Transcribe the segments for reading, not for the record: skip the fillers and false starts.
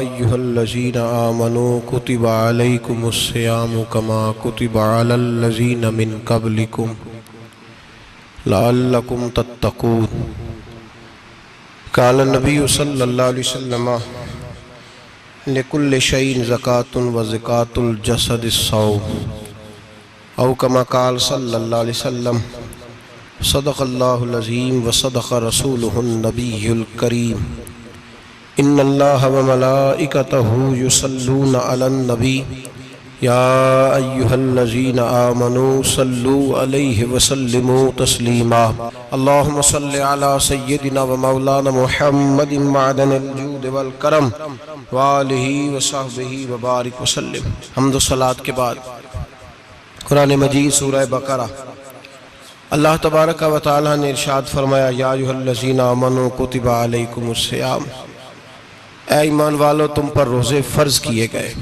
अय्युहल्लज़ीना आमनू कुतिबा अलैकुमुस्सियामु कमा कुतिबा अलल्लज़ीना मिन क़ब्लिकुम लअल्लकुम तत्तक़ून। क़ाल नबी सल्लल्लाहु अलैहि वसल्लम लिकुल्लि शैइन ज़कातुन व ज़कातुल जसदिस्सौम औ कमा क़ाल सल्लल्लाहु अलैहि वसल्लम सदक़ल्लाहुल अज़ीम व सदक़ रसूलुहुन नबियुल करीम। इन्नल्लाह व मलाइकतहु युसल्लूना अलन नबी या अय्युहल्लज़ीना आमनू सल्लू अलैहि व सल्लिमू तस्लीमा। अल्लाहुम्मा सल्लि अला सय्यिदिना व मौलाना मुहम्मदिन मअदनिल जूद वल करम व आलिहि व सहबिहि व बारिक व सल्लिम। हम्द व सलात के बाद कुरान मजीद सूरह बकरा अल्लाह तबारक व तआला ने इरशाद फरमाया, या अय्युहल्लज़ीना आमनू कुतिबा अलैकुमुस्सियाम, ऐ ईमान वालो तुम पर रोज़े फ़र्ज़ किए गए।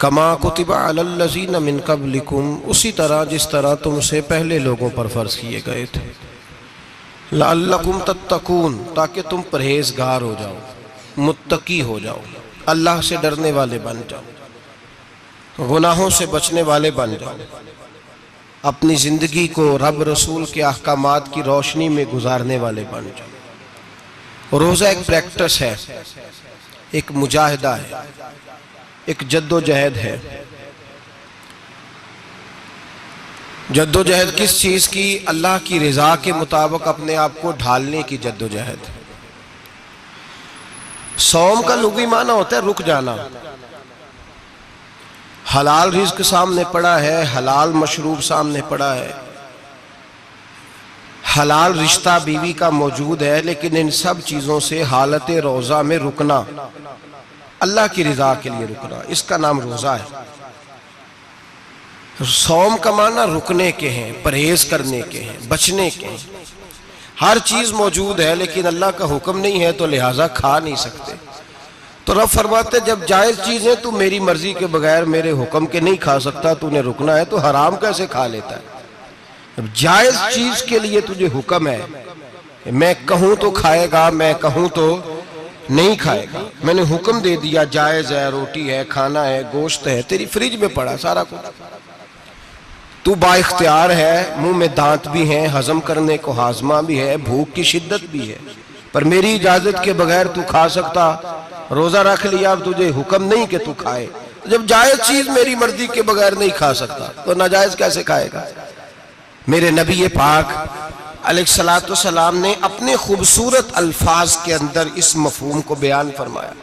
कमा कुतिबा अलल्लज़ीना मिन क़ब्लिकुम, उसी तरह जिस तरह तुमसे पहले लोगों पर फ़र्ज़ किए गए थे। लअल्लकुम तत्तक़ून, ताकि तुम परहेज़गार हो जाओ, मुत्तकी हो जाओ, अल्लाह से डरने वाले बन जाओ, गुनाहों से बचने वाले बन जाओ, अपनी ज़िंदगी को रब रसूल के अहकामात की रोशनी में गुजारने वाले बन जाओ। रोज़ा एक प्रैक्टिस है, एक मुजाहिदा है, एक जद्दोजहद है। जद्दोजहद किस चीज़ की? अल्लाह की रज़ा के मुताबिक अपने आप को ढालने की जद्दोजहद। सौम का लुग़वी माना होता है रुक जाना। हलाल रिज़्क सामने पड़ा है, हलाल मशरूब सामने पड़ा है, हलाल रिश्ता बीवी का मौजूद है, लेकिन इन सब चीज़ों से हालत रोज़ा में रुकना, अल्लाह की रज़ा के लिए रुकना, इसका नाम रोज़ा है। सौम का माना रुकने के हैं, परहेज करने के हैं, बचने के हैं। हर चीज़ मौजूद है लेकिन अल्लाह का हुक्म नहीं है तो लिहाजा खा नहीं सकते। तो रब फरमाते जब जायज़ चीज़ें तू मेरी मर्जी के बगैर मेरे हुक्म के नहीं खा सकता, तूने रुकना है, तो हराम कैसे खा लेता है? अब जायज़ चीज़ के लिए तुझे हुक्म है, मैं कहूँ तो खाएगा, मैं कहूँ तो नहीं खाएगा। मैंने हुक्म दे दिया, जायज़ है, रोटी है, खाना है, गोश्त है, तेरी फ्रिज में पड़ा सारा कुछ, तू बाइख्तियार है, मुंह में दांत भी हैं, हजम करने को हाजमा भी है, भूख की शिद्दत भी है, पर मेरी इजाजत के बगैर तू खा सकता। रोजा रख लिया, अब तुझे हुक्म नहीं कि तू खाए। जब जायज चीज मेरी मर्जी के बगैर नहीं खा सकता तो नाजायज कैसे खाएगा? मेरे नबी पाक अलैहिस्सलातु वस्सलाम ने अपने खूबसूरत अल्फाज के अंदर इस मफहूम को बयान फरमाया।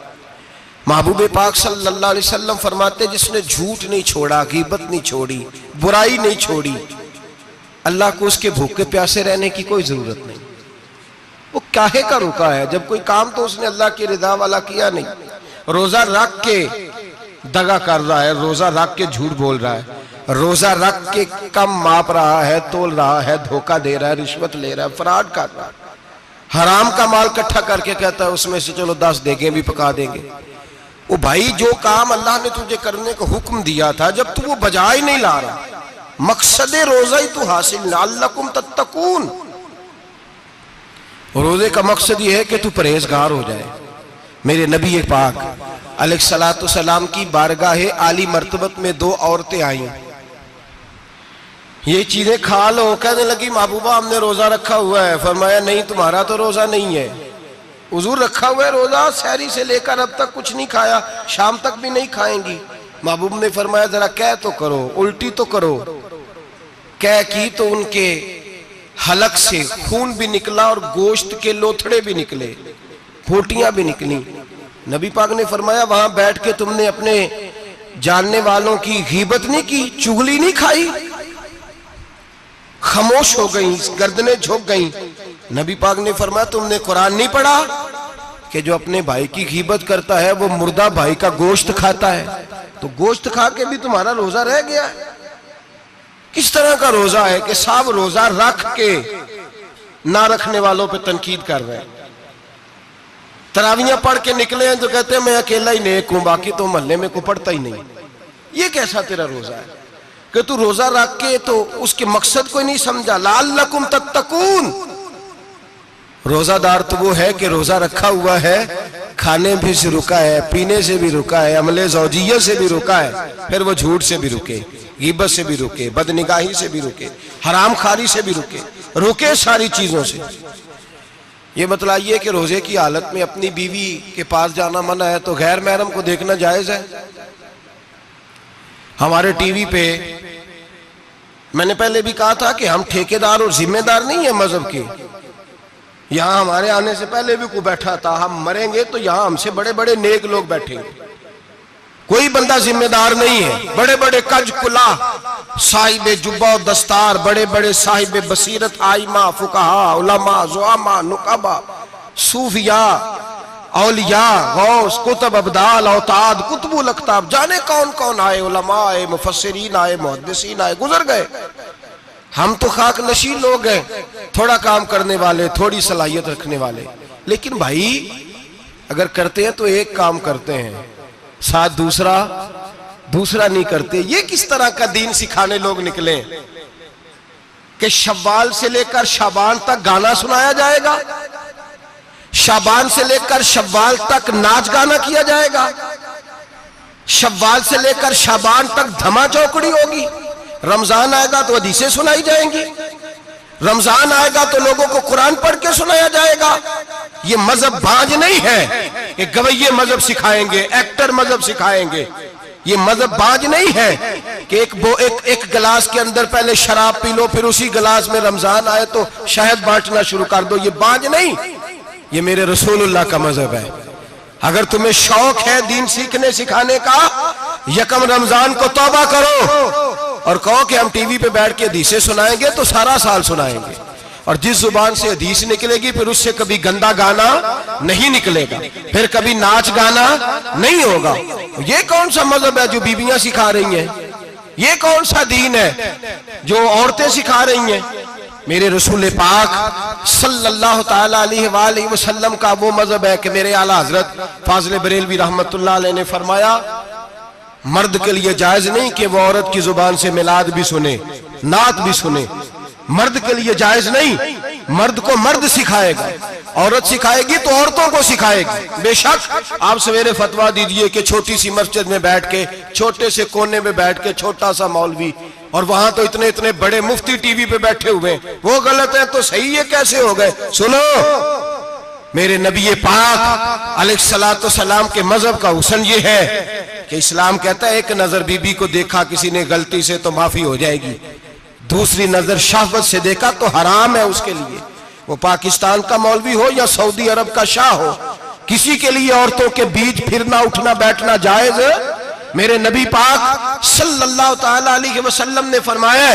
महबूब पाक सल्लल्लाहु अलैहि वसल्लम फरमाते, जिसने झूठ नहीं छोड़ा, गीबत नहीं छोड़ी, बुराई नहीं छोड़ी, अल्लाह को उसके भूखे प्यासे रहने की कोई जरूरत नहीं। वो काहे का रुका है? जब कोई काम तो उसने अल्लाह की रिदा वाला किया नहीं। रोजा रख के दगा कर रहा है, रोजा रख के झूठ बोल रहा है, रोजा रख के कम माप रहा है, तोल रहा है, धोखा दे रहा है, रिश्वत ले रहा है, फ्रॉड कर रहा है, हराम का माल इकट्ठा करके कहता है उसमें से चलो 10 देगे भी पका देंगे। वो भाई जो काम अल्लाह ने तुझे करने का हुक्म दिया था, जब तू वो बजा ही नहीं ला रहा, मकसद रोजा ही तू हासिल ना, लअल्लकुम तत्तकून। रोजे का मकसद ये है कि तू परहेजगार हो जाए। मेरे नबी पाक अलैहिस्सलातु वस्सलाम की बारगाह आली मर्तबत में 2 औरतें आई, ये चीजें खा लो, कहने लगी महबूबा हमने रोजा रखा हुआ है। फरमाया नहीं, तुम्हारा तो रोजा नहीं है, हुजूर रखा हुआ है रोजा, सहरी से लेकर अब तक कुछ नहीं खाया, शाम तक भी नहीं खाएंगी। महबूब ने फरमाया जरा कह तो करो, उल्टी तो करो। कह की तो उनके हलक से खून भी निकला और गोश्त के लोथड़े भी निकले, फोटियां भी निकली। नबी पाक ने फरमाया वहां बैठ के तुमने अपने जानने वालों की गीबत नहीं की, चुगली नहीं खाई? खामोश हो गई, गर्दनें झुक गई। नबी पाक ने फरमाया तुमने कुरान नहीं पढ़ा कि जो अपने भाई की गीबत करता है वो मुर्दा भाई का गोश्त खाता है? तो गोश्त खा के भी तुम्हारा रोजा रह गया है। किस तरह का रोजा है कि सब रोजा रख के ना रखने वालों पे तनकीद कर रहे हैं। तरावियां पढ़ के निकले हैं तो कहते हैं मैं अकेला ही नेक हूं, बाकी तो मोहल्ले में को पढ़ता ही नहीं। ये कैसा तेरा रोजा है कि तू रोजा रख के तो उसके मकसद को नहीं समझा। लअल्लकुम तत्तकून, रोजादार तो वो है कि रोजा रखा हुआ है, खाने भी से रुका है, पीने से भी रुका है, अमले ज़ौजिय्या से भी रुका है, फिर वो झूठ से भी रुके, ग़ीबत से भी रुके, बदनिगाही से भी रुके, हराम खारी से भी रुके सारी चीजों से। ये बतलाइए कि रोजे की हालत में अपनी बीवी के पास जाना मना है तो गैर महरम को देखना जायज है? हमारे टीवी पे मैंने पहले भी कहा था कि हम ठेकेदार और जिम्मेदार नहीं है मजहब के। यहां हमारे आने से पहले भी कोई बैठा था, हम मरेंगे तो यहां हमसे बड़े बड़े नेक लोग बैठेंगे, कोई बंदा जिम्मेदार नहीं है। बड़े बड़े कज कुला साहिब जुब्बा और दस्तार, बड़े बड़े साहिब बसीरत, आइमा, फुकहा, उलमा, ज़ुआमा, नुकाबा, सूफिया, औलिया, गौस, कुतुब, अब्दाल, औताद, कुतुबुल अख्ताब, जाने कौन कौन आए, उलमा आए, मुफस्सिरीन आए, मुहद्दिसीन आए, गुजर गए। हम तो खाक नशीन लोग हैं, थोड़ा काम करने वाले, थोड़ी सलाहियत रखने वाले। लेकिन भाई अगर करते हैं तो एक काम करते हैं, साथ दूसरा नहीं करते। ये किस तरह का दीन सिखाने लोग निकले कि शव्वाल से लेकर शाबान तक गाना सुनाया जाएगा, शाबान से लेकर शव्वाल तक नाच गाना किया जाएगा, शव्वाल से लेकर शाबान तक धमा चौकड़ी होगी, रमजान आएगा तो हदीसें सुनाई जाएंगी, रमजान आएगा तो लोगों को कुरान पढ़ के सुनाया जाएगा। ये मजहब बाज नहीं है कि गवैये मजहब सिखाएंगे, एक्टर मजहब सिखाएंगे। ये मजहब बाज नहीं है कि एक गिलास के अंदर पहले शराब पी लो, फिर उसी गिलास में रमजान आए तो शहद बांटना शुरू कर दो। ये बाज नहीं, ये मेरे रसूलुल्लाह का मजहब है। अगर तुम्हें शौक है दीन सीखने सिखाने का, यकम रमजान को तौबा करो और कहो कि हम टीवी पे बैठ के हदीसें सुनाएंगे तो सारा साल सुनाएंगे, और जिस जुबान से हदीस निकलेगी फिर उससे कभी गंदा गाना नहीं निकलेगा, फिर कभी नाच गाना नहीं होगा। ये कौन सा मजहब है जो बीबियां सिखा रही हैं? ये कौन सा दीन है जो औरतें सिखा रही हैं? मेरे रसूल पाक सल्लल्लाहु ताला अलैहि वसल्लम का वो मजहब है कि मेरे आला हजरत फाजिल बरेलवी रहमतुल्लाह अलैह ने फरमाया, मर्द के लिए जायज नहीं कि वो औरत की जुबान से मिलाद भी सुने, नात भी सुने। मर्द के लिए जायज नहीं, मर्द को मर्द सिखाएगा, औरत सिखाएगी तो औरतों को सिखाएगी। बेशक आप सवेरे फतवा दीजिए कि छोटी सी मस्जिद में बैठ के, छोटे से कोने में बैठ के छोटा सा मौलवी, और वहां तो इतने इतने बड़े मुफ्ती टीवी पे बैठे हुए, वो गलत है तो सही है कैसे हो गए? सुनो, मेरे नबी पाक अलैहिस्सलातु वस्सलाम के मजहब का हुस्न ये है कि इस्लाम कहता है एक नजर बीबी को देखा किसी ने गलती से तो माफी हो जाएगी, दूसरी नजर शहवत से देखा तो हराम है उसके लिए। वो पाकिस्तान का मौलवी हो या सऊदी अरब का शाह हो, किसी के लिए औरतों के बीच फिरना उठना बैठना जायज है? मेरे नबी पाक सल्लल्लाहु ताला अलैहि वसल्लम ने फरमाया,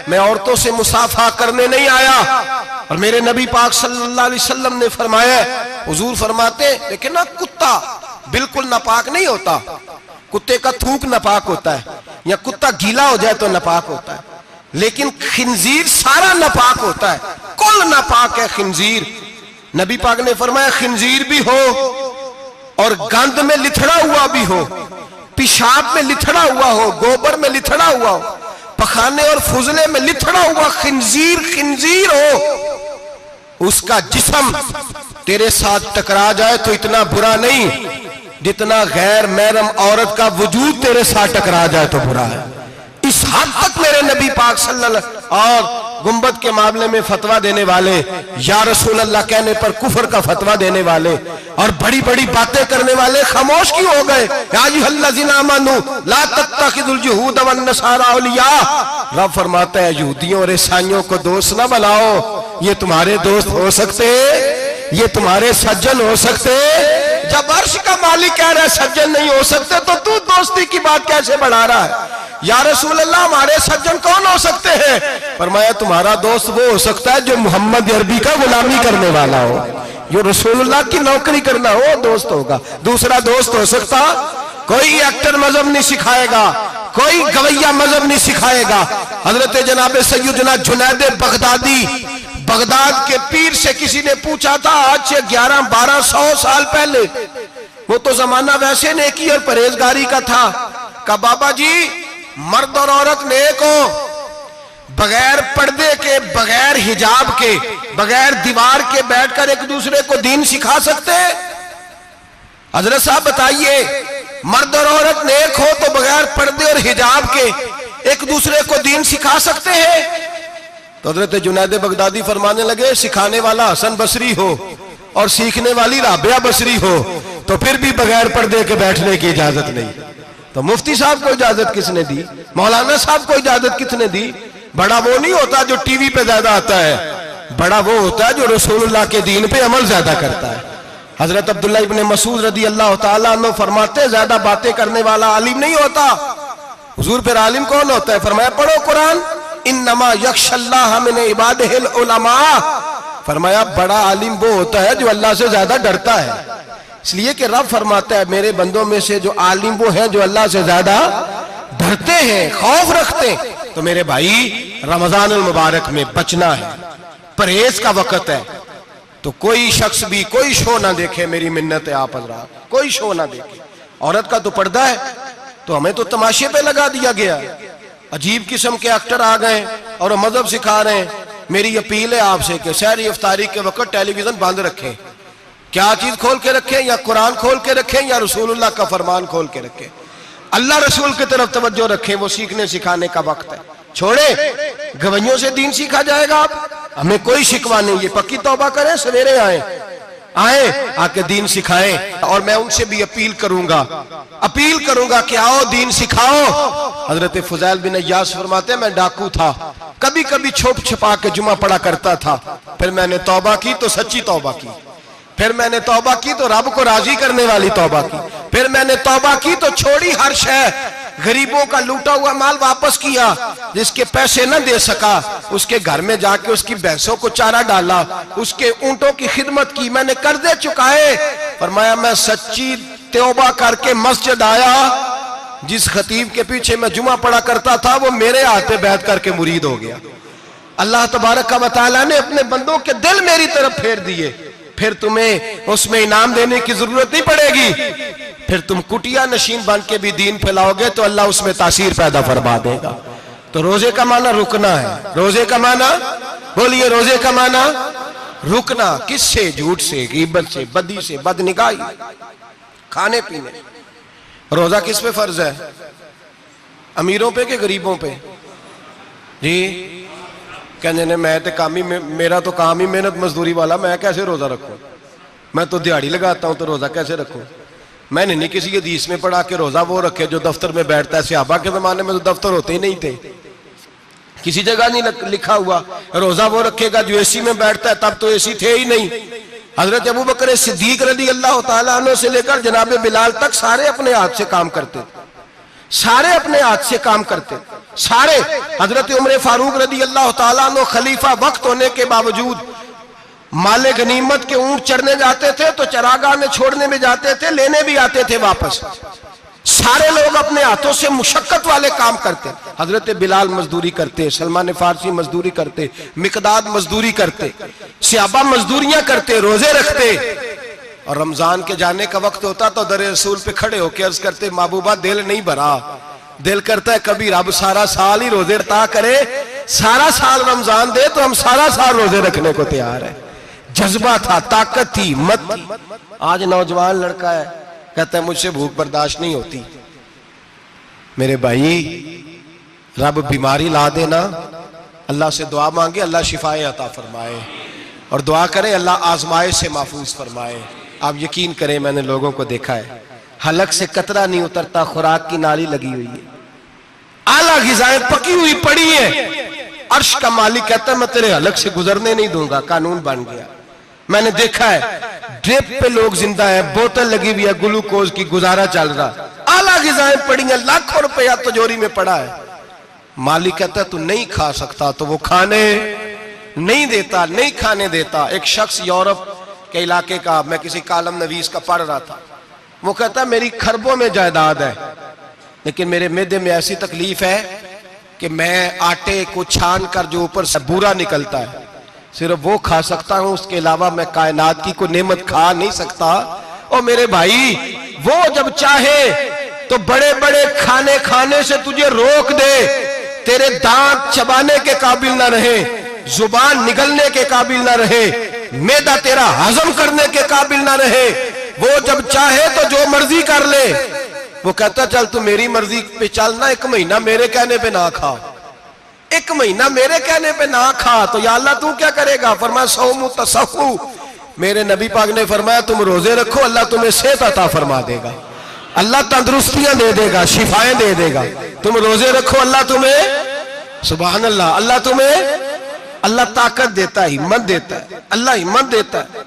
मैं औरतों से मुसाफा करने नहीं आया। और मेरे नबी पाक सल्लल्लाहु अलैहि वसल्लम ने फरमाया, हुजूर फरमाते लेकिन ना कुत्ता बिल्कुल नापाक नहीं होता, कुत्ते का थूक नापाक होता है, या कुत्ता गीला हो जाए तो नापाक होता है, लेकिन खिंजीर सारा नापाक होता है, कुल नापाक है खिंजीर। नबी पाक ने फरमाया खिंजीर भी हो और गंद में लिथड़ा हुआ भी हो, पेशाब में लिथड़ा हुआ हो, गोबर में लिथड़ा हुआ हो, पखाने और फुजले में लिथड़ा हुआ खिंजीर हो, उसका जिस्म तेरे साथ टकरा जाए तो इतना बुरा नहीं जितना गैर महरम औरत का वजूद तेरे साथ टकरा जाए तो बुरा है। इस हद तक मेरे नबी पाक सल्लल्लाहु और गुंबद के मामले में फतवा देने वाले, या रसूल अल्लाह कहने पर कुफर का फतवा देने वाले और बड़ी बड़ी बातें करने वाले खामोश क्यों हो गए? ला तत्तखिजुल यहूद वन नसारा औलिया। रब फरमाता है यहूदियों और ईसाइयों को दोस्त ना बनाओ, ये तुम्हारे दोस्त हो सकते, ये तुम्हारे सज्जन हो सकते। जब अर्श का मालिक कह रहा है सज्जन नहीं हो सकते तो तू दोस्ती की बात कैसे बढ़ा रहा है? या रसूल अल्लाह हमारे सज्जन कौन हो सकते हैं? फरमाया तुम्हारा दोस्त वो हो सकता है जो मोहम्मद अरबी का गुलामी करने वाला हो, जो रसूलुल्लाह की नौकरी करना हो दोस्त होगा। दूसरा दोस्त हो सकता, कोई एक्टर मजहब नहीं सिखाएगा, कोई गवैया मजहब नहीं सिखाएगा। हजरत जनाब सैयदना जुनैद बगदादी, बगदाद के पीर से किसी ने पूछा था आज से 1100-1200 साल पहले, वो तो जमाना वैसे नेकी और परहेजगारी का था, कहा बाबा जी मर्द और औरत नेक हो, बगैर पर्दे के, बगैर हिजाब के, बगैर दीवार के बैठकर एक दूसरे को दीन सिखा सकते हैं? हजरत साहब बताइए, मर्द और औरत नेक हो तो बगैर पर्दे और हिजाब के एक दूसरे को दीन सिखा सकते हैं? तो हजरत जुनैद बगदादी फरमाने लगे, सिखाने वाला हसन बसरी हो और सीखने वाली राबिया बसरी हो तो फिर भी बगैर पर्दे के बैठने की इजाजत नहीं। तो मुफ्ती साहब को इजाजत किसने दी? मौलाना साहब को इजाजत किसने दी? बड़ा वो नहीं होता जो टीवी पे ज्यादा आता है, बड़ा वो होता है जो रसूलुल्लाह के दीन पे अमल ज्यादा करता है। हजरत अब्दुल्लाह इब्ने मसूद रदी अल्लाह ताला अन्हु फरमाते, ज्यादा बातें करने वाला आलिम नहीं होता। हुजूर फिर आलिम कौन होता है? फरमाया पढ़ो कुरान, इन्नमा यख्शल्लाह मिन इबादिहिल उलमा। फरमाया बड़ा आलिम वो होता है जो अल्लाह से ज्यादा डरता है। इसलिए कि रब फरमाता है, मेरे बंदों में से जो आलिम वो हैं जो अल्लाह से ज्यादा डरते हैं, खौफ रखते हैं। तो मेरे भाई, रमजान मुबारक में बचना है, परहेज का वक्त है। तो कोई शख्स भी कोई शो ना देखे, मेरी मिन्नत है आप हज़रात, कोई शो ना देखे। औरत का तो पर्दा है, तो हमें तो तमाशे पे लगा दिया गया। अजीब किस्म के एक्टर आ गए और मजहब सिखा रहे हैं। मेरी अपील है आपसे कि सहरी इफ्तारी के वक्त टेलीविजन बंद रखें। क्या चीज खोल के रखें? या कुरान खोल के रखें या रसूलुल्लाह का फरमान खोल के रखें। अल्लाह रसूल की तरफ तवज्जो रखें, वो सीखने सिखाने का वक्त है। छोड़े गवैयों से दीन सीखा जाएगा। आप हमें कोई शिकवा नहीं, ये पक्की तौबा करें, सवेरे आए आके दीन सिखाएं। और मैं उनसे भी अपील करूंगा कि आओ दीन सिखाओ। हजरत फुजैल बिन अय्यास फरमाते, मैं डाकू था, कभी कभी छुप छुपा के जुमा पढ़ा करता था, फिर मैंने तौबा की तो सच्ची तौबा की, फिर मैंने तौबा की तो रब को राजी करने वाली तौबा की, फिर मैंने तौबा की तो छोड़ी हर शय, गरीबों का लूटा हुआ माल वापस किया, जिसके पैसे न दे सका उसके घर में जाके उसकी भैंसों को चारा डाला, उसके ऊंटों की खिदमत की, मैंने कर्जे चुकाए। फरमाया मैं सच्ची तौबा करके मस्जिद आया, जिस खतीब के पीछे मैं जुमा पढ़ा करता था वो मेरे हाथ पे बैठ करके मुरीद हो गया। अल्लाह तबारक व तआला ने अपने बंदों के दिल मेरी तरफ फेर दिए। फिर तुम्हें उसमें इनाम देने की जरूरत नहीं पड़ेगी, फिर तुम कुटिया नशीन बन के भी दीन फैलाओगे तो अल्लाह उसमें तासीर पैदा फरमा देगा। तो रोजे का माना रुकना है। रोजे का माना बोलिए, रोजे का माना रुकना। किससे? झूठ से, गीबत से, बदी से, बदनिगाही, खाने पीने। रोजा किस पे फर्ज है? अमीरों पे कि गरीबों पे? जी कहने ने मैं तो काम ही, मेरा तो काम ही मेहनत मजदूरी वाला, मैं कैसे रोजा रखूं? मैं तो दिहाड़ी लगाता हूं तो रोजा कैसे रखूं? मैंने नहीं किसी हदीस में पढ़ा कि रोजा वो रखे जो दफ्तर में बैठता है। सहाबा के जमाने में तो दफ्तर होते ही नहीं थे, किसी जगह नहीं लिखा हुआ रोजा वो रखेगा जो एसी में बैठता है, तब तो एसी थे ही नहीं। हजरत अबू बकर सिद्दीक रज़ी अल्लाह तआला अन्हु से लेकर जनाब बिलाल तक सारे अपने हाथ से काम करते, सारे अपने हाथ से काम करते, सारे। हजरत उमर फारूक रज़ी अल्लाह तआला अन्हु खलीफा वक्त होने के बावजूद माले गनीमत के ऊंट चढ़ने जाते थे तो चरागाह में छोड़ने में जाते थे, लेने भी आते थे वापस। सारे लोग अपने हाथों से मुशक्कत वाले काम करते। हजरत बिलाल मजदूरी करते, सलमान फारसी मजदूरी करते, मिकदाद मजदूरी करते, सहाबा मजदूरियां करते, रोजे रखते। और रमजान के जाने का वक्त होता तो दर रसूल पे खड़े होकर अर्ज करते, महबूबा दिल नहीं भरा, दिल करता है कभी रब सारा साल ही रोजे रता करे, सारा साल रमजान दे तो हम सारा साल रोजे रखने को तैयार है। जज्बा था, ताकत थी, हिम्मत थी। आज नौजवान लड़का है, कहता है मुझसे भूख बर्दाश्त नहीं होती। मेरे भाई, रब बीमारी ला देना, अल्लाह से दुआ मांगे, अल्लाह शिफाए अता फरमाए, और दुआ करें अल्लाह आजमाइश से महफूज फरमाए। आप यकीन करें, मैंने लोगों को देखा है, हलक से कतरा नहीं उतरता, खुराक की नाली लगी हुई है, आला ग़िज़ाएं पकी हुई पड़ी है। अर्श का मालिक कहता है मैं तेरे हलक से गुजरने नहीं दूंगा, कानून बन गया। मैंने देखा है ड्रिप पे लोग जिंदा है, बोतल लगी हुई है, ग्लूकोज की, गुजारा चल रहा, आला ग़िज़ाएं पड़ी हैं, लाखों रुपया तिजोरी में पड़ा है। मालिक कहता है तू नहीं खा सकता, तो वो खाने नहीं देता, नहीं खाने देता। एक शख्स यूरोप के इलाके का, मैं किसी कालम नवीस का पढ़ रहा था, वो कहता है मेरी खरबों में जायदाद है, लेकिन मेरे मैदे में ऐसी तकलीफ है कि मैं आटे को छान कर जो ऊपर से बूरा निकलता है सिर्फ वो खा सकता हूं, उसके अलावा मैं कायनात की कोई नेमत खा नहीं सकता। और मेरे भाई, वो जब चाहे तो बड़े बड़े खाने खाने से तुझे रोक दे, तेरे दांत चबाने के काबिल ना रहे, जुबान निगलने के काबिल ना रहे, मैदा तेरा हजम करने के काबिल ना रहे, वो जब चाहे तो जो मर्जी कर ले। वो कहता चल तू मेरी मर्जी पे चल ना, 1 महीना मेरे कहने पे ना खा, 1 महीना मेरे कहने पे ना खा, तो या अल्लाह तू क्या करेगा? फरमाया सौमु तसहु, मेरे नबी पाक ने फरमाया तुम रोजे रखो, अल्लाह तुम्हें सेहत अता फरमा देगा, अल्लाह तंदुरुस्तियां दे देगा, शिफाएं दे देगा। तुम रोजे रखो, अल्लाह तुम्हें, सुभान अल्लाह, अल्लाह तुम्हें, अल्लाह ताकत देता है, हिम्मत देता है, अल्लाह हिम्मत देता है।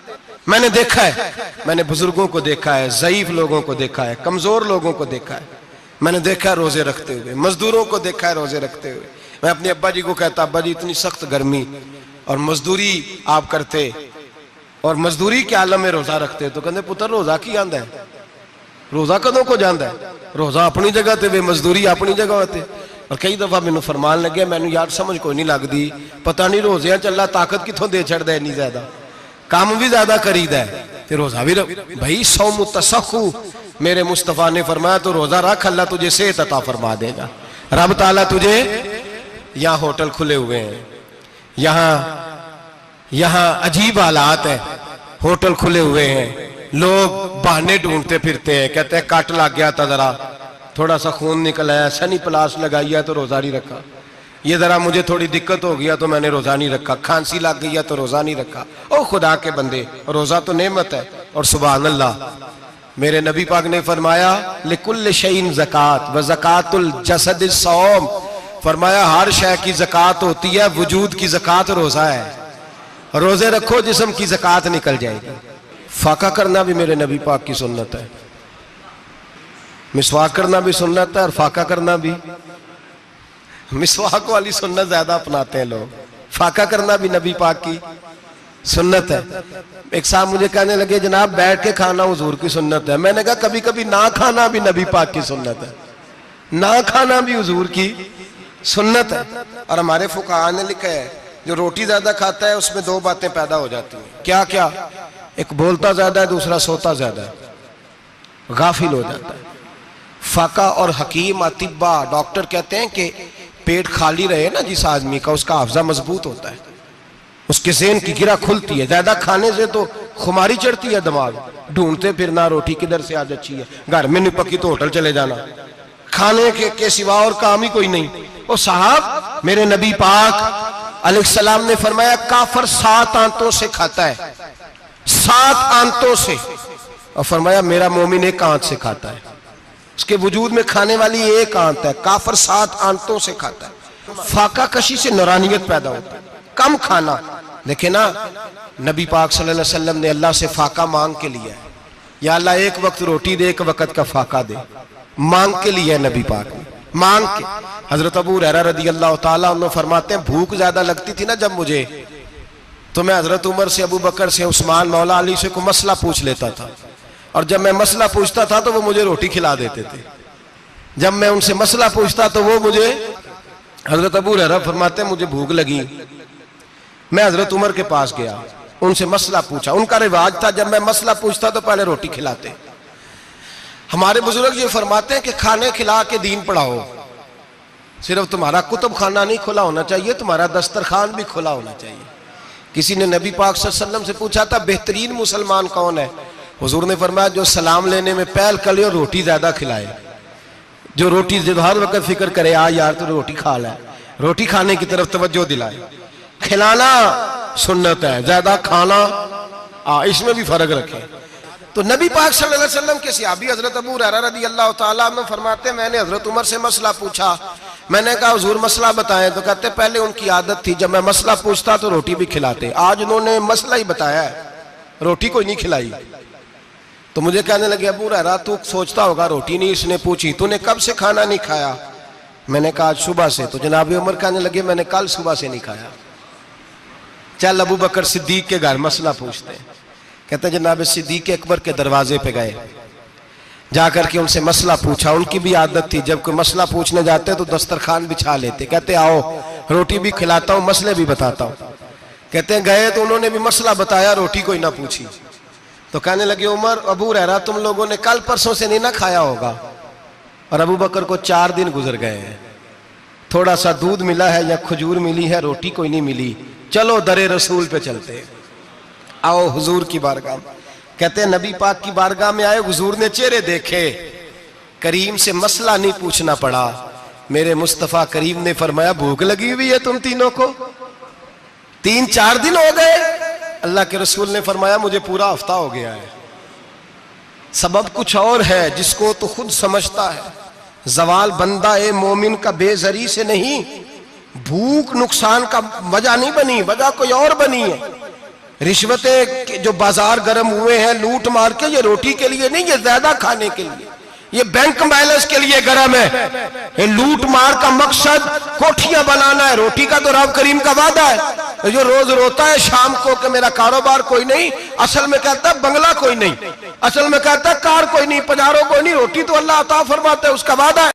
मैंने देखा है, मैंने बुजुर्गों को देखा है, ज़ईफ लोगों को देखा है, कमजोर लोगों को देखा है, मैंने देखा है रोजे रखते हुए, मजदूरों को देखा है रोजे रखते हुए। मैं अपने अब्बा जी को कहता, अब्बा जी इतनी सख्त गर्मी और मजदूरी आप करते और मजदूरी के आलम में रोजा रखते, तो कहते पुत्र रोजा की आंदा है, रोजा कदों को जाता है, रोजा अपनी जगह ते वे मजदूरी अपनी जगह होते। और कई दफा मैनू फरमान लगे, मैनू यार समझ कोई नहीं लगती, पता नहीं रोजिया च अल्लाह ताकत कितों दे छड़दा है, इन्नी ज्यादा काम भी ज्यादा करीदा है ते रोजा भी भाई सौमु तसहु, मेरे मुस्तफा ने फरमाया तो रोजा रख, अल्लाह तुझे सेहत अता फरमा देगा। रब ताला तुझे, यहाँ होटल खुले हुए हैं, यहाँ अजीब हालात है, होटल खुले हुए हैं, लोग बहाने ढूंढते फिरते हैं, कहते हैं कट लग गया था, जरा थोड़ा सा खून निकल आया, सनी प्लास लगाई है तो रोजा नहीं रखा, ये जरा मुझे थोड़ी दिक्कत हो गया तो मैंने रोजा नहीं रखा, खांसी लग गई है तो रोजा नहीं रखा। ओ खुदा के बंदे, रोजा तो नेमत है। और सुभान अल्लाह, मेरे नबी पाक ने फरमाया लिकुल्ल शैइन ज़कात व ज़कातुल जसद सौम, फरमाया हर शय की ज़कात होती है, वजूद की ज़कात रोजा है, रोजे रखो जिस्म की ज़कात निकल जाएगी। फाका करना भी मेरे नबी पाक की सुन्नत है, मिसवाक करना भी सुन्नत है और फाका करना भी। मिसवाक वाली सुन्नत ज्यादा अपनाते हैं लोग, फाका करना भी नबी पाक की सुन्नत है। एक साहब मुझे कहने लगे जनाब बैठ के खाना हुजूर की सुन्नत है, मैंने कहा कभी कभी ना खाना भी नबी पाक की सुन्नत है, ना खाना भी हुजूर की सुन्नत है। और हमारे फुकाहा ने लिखा है जो रोटी ज्यादा खाता है उसमें 2 बातें पैदा हो जाती हैं, क्या क्या? एक बोलता ज्यादा है, दूसरा सोता ज्यादा है, गाफिल हो जाता है। फाका और हकीम अतिब्बा डॉक्टर कहते हैं कि पेट खाली रहे ना जिस आदमी का, उसका हाफजा मजबूत होता है, उसके ज़हन की गिरा खुलती है। ज्यादा खाने से तो खुमारी चढ़ती है, दिमाग ढूंढते फिरना, रोटी किधर से आज अच्छी है, घर में नहीं पकी तो होटल चले जाना, खाने के सिवा और काम ही कोई नहीं। ओ साहब, मेरे नबी पाक अलैहिस्सलाम ने फरमाया काफर 7 आंतों से खाता है, 7 आंतों से, और फरमाया मेरा मोमिन 1 आंत से खाता है, उसके वजूद में खाने वाली 1 आंत है, काफर 7 आंतों से खाता है। फाका कशी से नूरानियत पैदा होता है, कम खाना। देखे ना, नबी पाक सल्लल्लाहु अलैहि वसल्लम ने अल्लाह से फाका मांग के लिया है, या अल्लाह 1 वक्त रोटी दे, 1 वक्त का फाका दे, मांग के लिया है नबी पाक ने, मांग के। हजरत अबू हुरैरा रदी अल्लाह ताला अन्हु फरमाते हैं भूख ज्यादा लगती थी ना जब मुझे, तो मैं हजरत उमर से, अबू बकर से, उस्मान, मौला अली से कोई मसला पूछ लेता था, और जब मैं मसला पूछता था तो वो मुझे रोटी खिला देते थे। जब मैं उनसे मसला पूछता तो वो मुझे, हजरत अबू हुरैरा फरमाते मुझे भूख लगी, मैं हजरत उमर के पास गया, उनसे मसला पूछा। उनका रिवाज था जब मैं मसला पूछता तो पहले रोटी खिलाते। हमारे बुजुर्ग ये फरमाते हैं कि खाने खिला के दीन पढ़ाओ, सिर्फ तुम्हारा कुतुब खाना नहीं खुला होना चाहिए, तुम्हारा दस्तरखान भी खुला होना चाहिए। किसी ने नबी पाक सल्लल्लाहु अलैहि वसल्लम से पूछा था बेहतरीन मुसलमान कौन है? हुजूर ने फरमाया जो सलाम लेने में पहल करे और रोटी ज्यादा खिलाए, जो रोटी हर वक्त फिक्र करे आ यार तो रोटी खा ले, रोटी खाने की तरफ तवज्जो दिलाए। खिलाना सुन्नत है, ज्यादा खाना इसमें भी फर्क रखे। तो नबी पाक सल्लल्लाहु अलैहि वसल्लम के सहाबी हजरत अबू हुरैरा रदी अल्लाह ताला अन्हु फरमाते मैंने हजरत उमर से मसला पूछा, मैंने कहा हुजूर मसला बताएं, तो कहते पहले उनकी आदत थी जब मैं मसला पूछता तो रोटी भी खिलाते, आज उन्होंने मसला ही बताया है, रोटी कोई नहीं खिलाई। तो मुझे कहने लगे अबू हुरैरा तू सोचता होगा रोटी नहीं इसने पूछी, तूने कब से खाना नहीं खाया? मैंने कहा आज सुबह से। तो जनाब उमर कहने लगे मैंने कल सुबह से नहीं खाया। चल अबू बकर सिद्दीक के घर मसला पूछते हैं। कहते जनाब सिद्दीक अकबर के दरवाजे पे गए, जाकर के उनसे मसला पूछा। उनकी भी आदत थी जब कोई मसला पूछने जाते तो दस्तरखान बिछा लेते, कहते आओ रोटी भी खिलाता हूँ मसले भी बताता हूँ। कहते हैं गए तो उन्होंने भी मसला बताया, रोटी कोई ना पूछी। तो कहने लगे उमर अबू हुरैरा तुम लोगों ने कल परसों से नहीं ना खाया होगा। और अबू बकर को 4 दिन गुजर गए हैं, थोड़ा सा दूध मिला है या खजूर मिली है, रोटी कोई नहीं मिली, चलो दरे रसूल पे चलते हैं, आओ हुजूर की बारगाह में। कहते हैं नबी पाक की बारगाह में आए, हुजूर ने चेहरे देखे, करीम से मसला नहीं पूछना पड़ा। मेरे मुस्तफा करीम ने फरमाया भूख लगी हुई है तुम तीनों को, 3-4 दिन हो गए। अल्लाह के रसूल ने फरमाया मुझे पूरा हफ्ता हो गया है। सबब कुछ और है जिसको तो खुद समझता है। जवाल बंदा ए मोमिन का बेजरी से नहीं, भूख नुकसान का वजह नहीं बनी, वजह कोई और बनी है। रिश्वतें जो बाजार गर्म हुए हैं लूट मार के, ये रोटी के लिए नहीं, ये ज्यादा खाने के लिए, ये बैंक बैलेंस के लिए गर्म है। ये लूट मार का मकसद कोठियां बनाना है, रोटी का तो रब करीम का वादा है। जो रोज रोता है शाम को कि मेरा कारोबार कोई नहीं, असल में कहता है बंगला कोई नहीं, असल में कहता है कार कोई नहीं, पजारो कोई नहीं, रोटी तो अल्लाह अता फरमाता है, उसका वादा है।